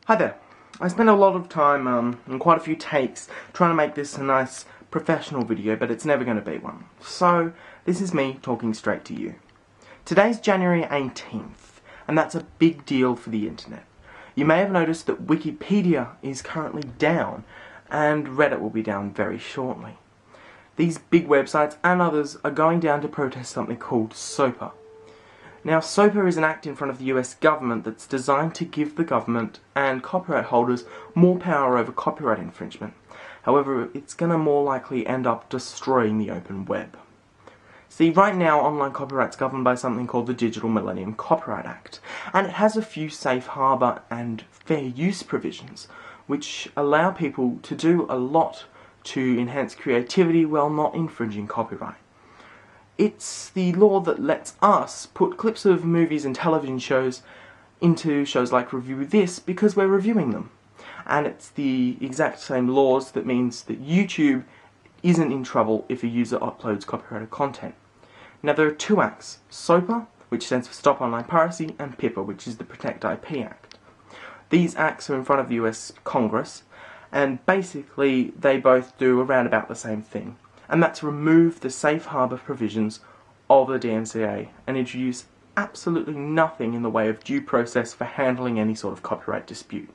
Hi there. I spent a lot of time and quite a few takes trying to make this a nice professional video, but it's never going to be one. So this is me talking straight to you. Today's January 18th, and that's a big deal for the internet. You may have noticed that Wikipedia is currently down, and Reddit will be down very shortly. These big websites and others are going down to protest something called SOPA. Now, SOPA is an act in front of the US government that's designed to give the government and copyright holders more power over copyright infringement. However, it's going to more likely end up destroying the open web. See, right now, online copyright's governed by something called the Digital Millennium Copyright Act, and it has a few safe harbour and fair use provisions, which allow people to do a lot to enhance creativity while not infringing copyright. It's the law that lets us put clips of movies and television shows into shows like Review This because we're reviewing them. And it's the exact same laws that means that YouTube isn't in trouble if a user uploads copyrighted content. Now there are two acts, SOPA, which stands for Stop Online Piracy, and PIPA, which is the Protect IP Act. These acts are in front of the US Congress, and basically they both do around about the same thing. And that's remove the safe harbour provisions of the DMCA and introduce absolutely nothing in the way of due process for handling any sort of copyright dispute.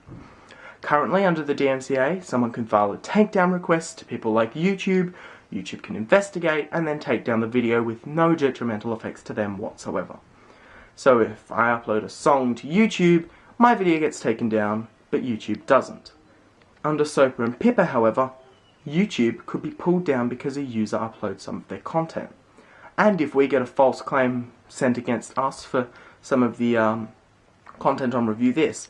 Currently, under the DMCA, someone can file a takedown request to people like YouTube. YouTube can investigate and then take down the video with no detrimental effects to them whatsoever. So if I upload a song to YouTube, my video gets taken down, but YouTube doesn't. Under SOPA and PIPA, however, YouTube could be pulled down because a user uploads some of their content. And if we get a false claim sent against us for some of the content on Review This,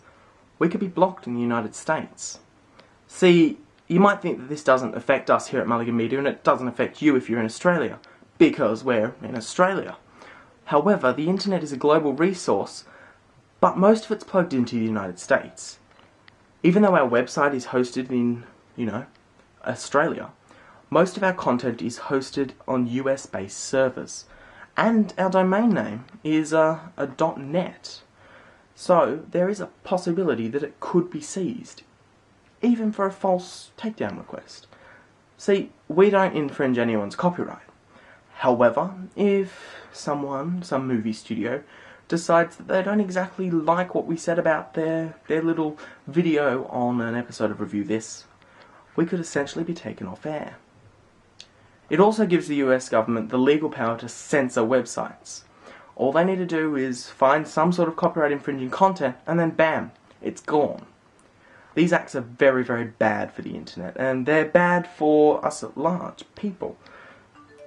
we could be blocked in the United States. See, you might think that this doesn't affect us here at Mulligan Media, and it doesn't affect you if you're in Australia, because we're in Australia. However, the internet is a global resource, but most of it's plugged into the United States. Even though our website is hosted in, Australia, most of our content is hosted on US-based servers, and our domain name is a .net. So there is a possibility that it could be seized, even for a false takedown request. See, we don't infringe anyone's copyright. However, if some movie studio, decides that they don't exactly like what we said about their little video on an episode of Review This, we could essentially be taken off air. It also gives the US government the legal power to censor websites. All they need to do is find some sort of copyright infringing content and then bam, it's gone. These acts are very, very bad for the internet, and they're bad for us at large, people.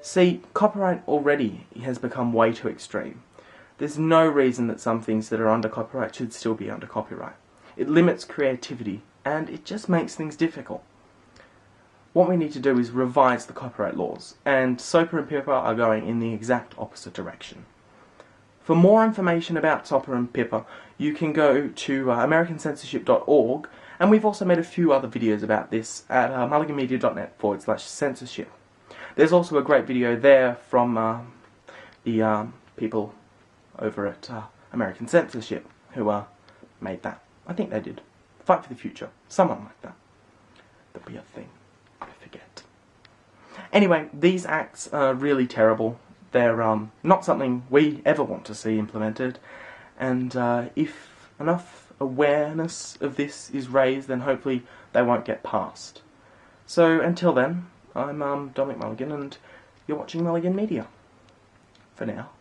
See, copyright already has become way too extreme. There's no reason that some things that are under copyright should still be under copyright. It limits creativity, and it just makes things difficult. What we need to do is revise the copyright laws, and SOPA and PIPA are going in the exact opposite direction. For more information about SOPA and PIPA, you can go to americancensorship.org, and we've also made a few other videos about this at mulliganmedia.net/censorship. There's also a great video there from the people over at American Censorship who made that. I think they did. Fight for the Future. Someone like that. There'll be a thing. I forget. Anyway, these acts are really terrible. They're not something we ever want to see implemented, and if enough awareness of this is raised, then hopefully they won't get passed. So until then, I'm Dominic Mulligan, and you're watching Mulligan Media. For now.